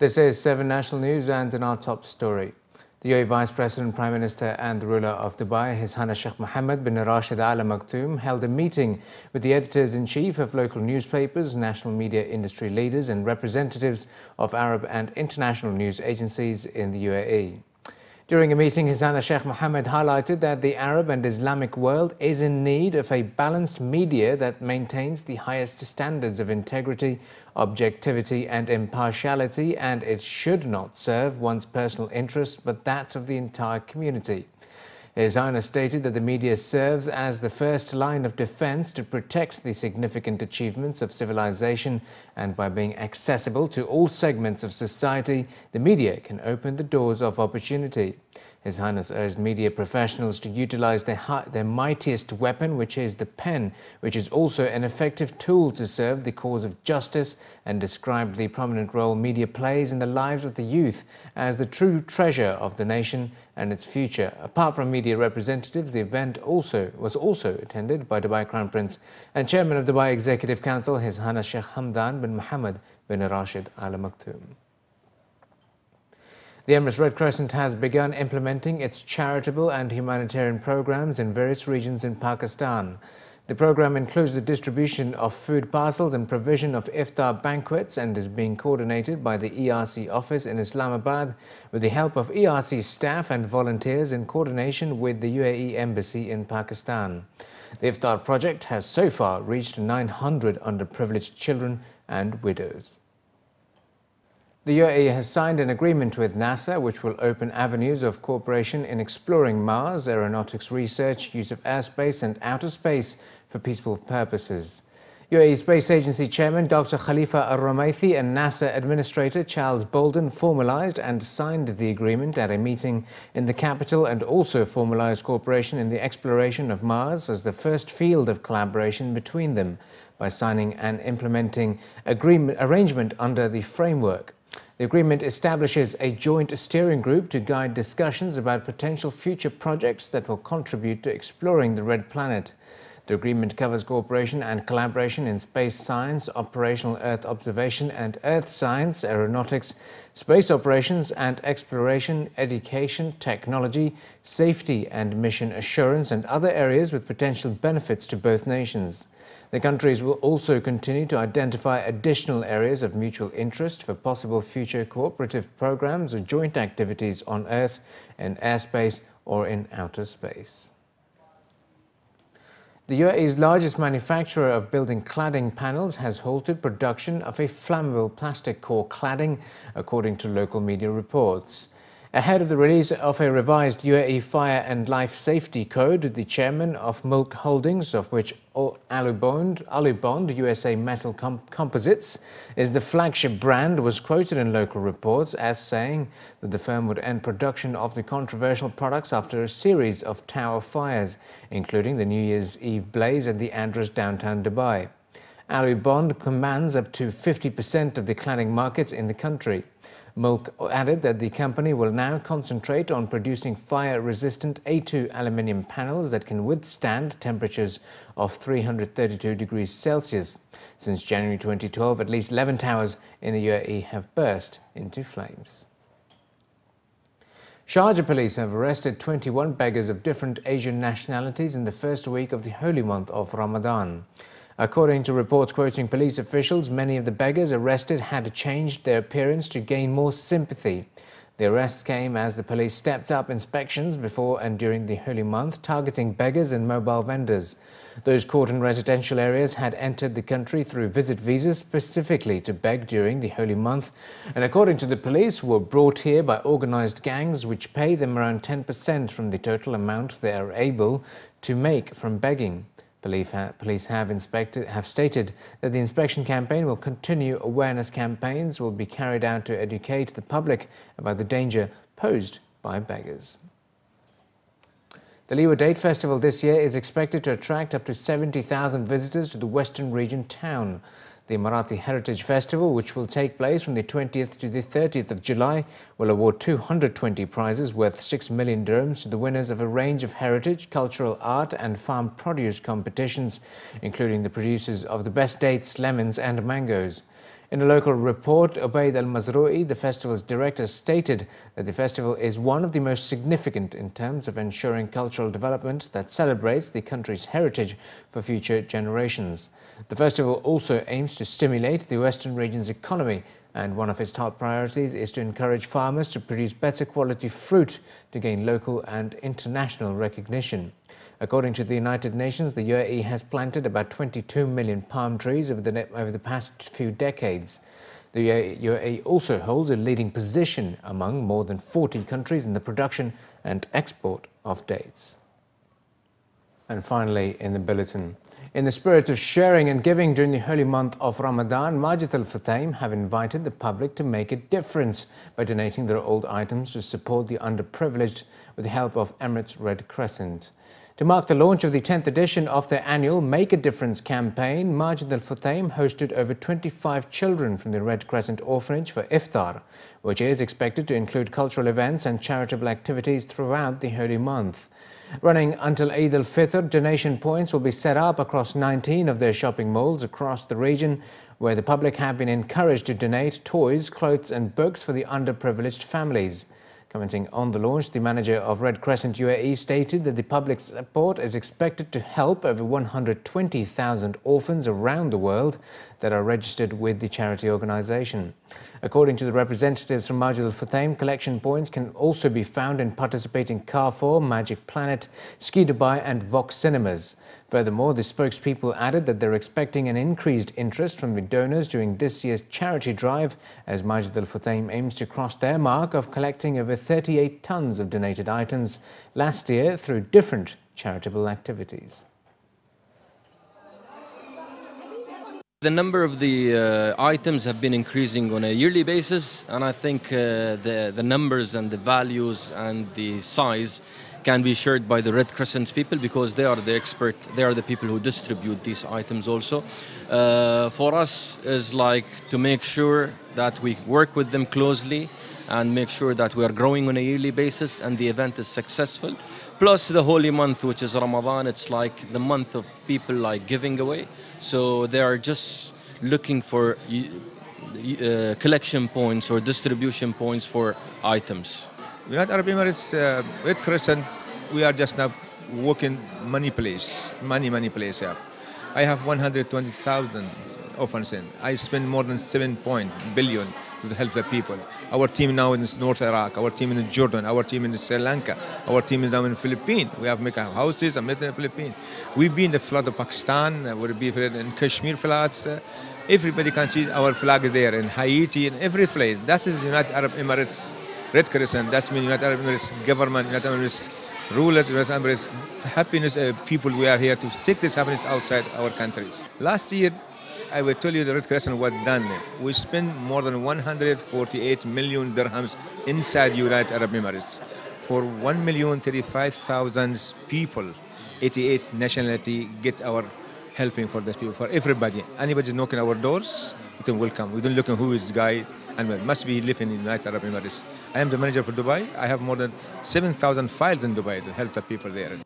This is 7 National News, and in our top story. The UAE Vice President, Prime Minister and the ruler of Dubai, His Highness Sheikh Mohammed bin Rashid Al Maktoum, held a meeting with the editors-in-chief of local newspapers, national media industry leaders and representatives of Arab and international news agencies in the UAE. During a meeting, His Highness Sheikh Mohammed highlighted that the Arab and Islamic world is in need of a balanced media that maintains the highest standards of integrity, objectivity and impartiality, and it should not serve one's personal interests but that of the entire community. His Highness stated that the media serves as the first line of defense to protect the significant achievements of civilization, and by being accessible to all segments of society, the media can open the doors of opportunity. His Highness urged media professionals to utilize their mightiest weapon, which is the pen, which is also an effective tool to serve the cause of justice, and described the prominent role media plays in the lives of the youth as the true treasure of the nation and its future. Apart from media representatives, the event was also attended by Dubai Crown Prince and Chairman of Dubai Executive Council, His Highness Sheikh Hamdan bin Mohammed bin Rashid Al Maktoum. The Emirates Red Crescent has begun implementing its charitable and humanitarian programs in various regions in Pakistan. The program includes the distribution of food parcels and provision of iftar banquets, and is being coordinated by the ERC office in Islamabad with the help of ERC staff and volunteers in coordination with the UAE Embassy in Pakistan. The iftar project has so far reached 900 underprivileged children and widows. The UAE has signed an agreement with NASA which will open avenues of cooperation in exploring Mars, aeronautics research, use of airspace and outer space for peaceful purposes. UAE Space Agency Chairman Dr. Khalifa Al-Ramaithi and NASA Administrator Charles Bolden formalized and signed the agreement at a meeting in the capital, and also formalized cooperation in the exploration of Mars as the first field of collaboration between them by signing an implementing arrangement under the framework. The agreement establishes a joint steering group to guide discussions about potential future projects that will contribute to exploring the Red Planet. The agreement covers cooperation and collaboration in space science, operational Earth observation and Earth science, aeronautics, space operations and exploration, education, technology, safety and mission assurance, and other areas with potential benefits to both nations. The countries will also continue to identify additional areas of mutual interest for possible future cooperative programs or joint activities on Earth, in airspace or in outer space. The UAE's largest manufacturer of building cladding panels has halted production of a flammable plastic core cladding, according to local media reports. Ahead of the release of a revised UAE Fire and Life Safety Code, the chairman of Mulk Holdings, of which Alubond USA Metal Composites is the flagship brand, was quoted in local reports as saying that the firm would end production of the controversial products after a series of tower fires, including the New Year's Eve blaze at the Andros downtown Dubai. Alubond commands up to 50% of the cladding markets in the country. Mulk added that the company will now concentrate on producing fire-resistant A2 aluminium panels that can withstand temperatures of 332 degrees Celsius. Since January 2012, at least 11 towers in the UAE have burst into flames. Sharjah police have arrested 21 beggars of different Asian nationalities in the first week of the holy month of Ramadan. According to reports quoting police officials, many of the beggars arrested had changed their appearance to gain more sympathy. The arrests came as the police stepped up inspections before and during the holy month, targeting beggars and mobile vendors. Those caught in residential areas had entered the country through visit visas specifically to beg during the holy month, and according to the police, were brought here by organized gangs which pay them around 10% from the total amount they are able to make from begging. Police have stated that the inspection campaign will continue. Awareness campaigns will be carried out to educate the public about the danger posed by beggars. The Liwa Date Festival this year is expected to attract up to 70,000 visitors to the western region town. The Emirati Heritage Festival, which will take place from the 20th to the 30th of July, will award 220 prizes worth 6 million dirhams to the winners of a range of heritage, cultural art and farm produce competitions, including the producers of the best dates, lemons and mangoes. In a local report, Ubaid Al-Mazroui, the festival's director, stated that the festival is one of the most significant in terms of ensuring cultural development that celebrates the country's heritage for future generations. The festival also aims to stimulate the Western region's economy, and one of its top priorities is to encourage farmers to produce better quality fruit to gain local and international recognition. According to the United Nations, the UAE has planted about 22 million palm trees over the past few decades. The UAE also holds a leading position among more than 40 countries in the production and export of dates. And finally, in the bulletin, in the spirit of sharing and giving during the holy month of Ramadan, Majid Al Futtaim have invited the public to make a difference by donating their old items to support the underprivileged with the help of Emirates Red Crescent. To mark the launch of the 10th edition of their annual Make a Difference campaign, Majid Al Futtaim hosted over 25 children from the Red Crescent orphanage for iftar, which is expected to include cultural events and charitable activities throughout the holy month. Running until Eid al-Fitr, donation points will be set up across 19 of their shopping malls across the region, where the public have been encouraged to donate toys, clothes and books for the underprivileged families. Commenting on the launch, the manager of Red Crescent UAE stated that the public's support is expected to help over 120,000 orphans around the world that are registered with the charity organisation. According to the representatives from Majid Al Futtaim, collection points can also be found in participating Carrefour, Magic Planet, Ski Dubai and Vox cinemas. Furthermore, the spokespeople added that they're expecting an increased interest from the donors during this year's charity drive, as Majid Al Futtaim aims to cross their mark of collecting over 38 tons of donated items last year through different charitable activities. The number of the items have been increasing on a yearly basis, and I think the numbers and the values and the size can be shared by the Red Crescent people, because they are the expert, they are the people who distribute these items also. For us is like to make sure that we work with them closely and make sure that we are growing on a yearly basis and the event is successful. Plus the holy month, which is Ramadan, it's like the month of people like giving away. So they are just looking for collection points or distribution points for items. United Arab Emirates, Red Crescent, we are just now working money place. Yeah. I have 120,000 orphans in. I spend more than 7 billion to help the people. Our team now in North Iraq, our team in Jordan, our team in Sri Lanka, our team is now in the Philippines. We have made houses and made in the Philippines. We've been in the flood of Pakistan, we'll be in Kashmir floods. Everybody can see our flag there in Haiti, in every place. That is United Arab Emirates Red Crescent. That's mean United Arab Emirates government, United Arab Emirates rulers, United Arab Emirates happiness people. We are here to take this happiness outside our countries. Last year, I will tell you the Red Crescent was done. We spent more than 148 million dirhams inside United Arab Emirates for 1,035,000 people, 88 nationality get our helping for these people, for everybody. Anybody knocking our doors, we can welcome. We don't look at who is the guy and must be living in United Arab Emirates. I am the manager for Dubai. I have more than 7,000 files in Dubai to help the people there.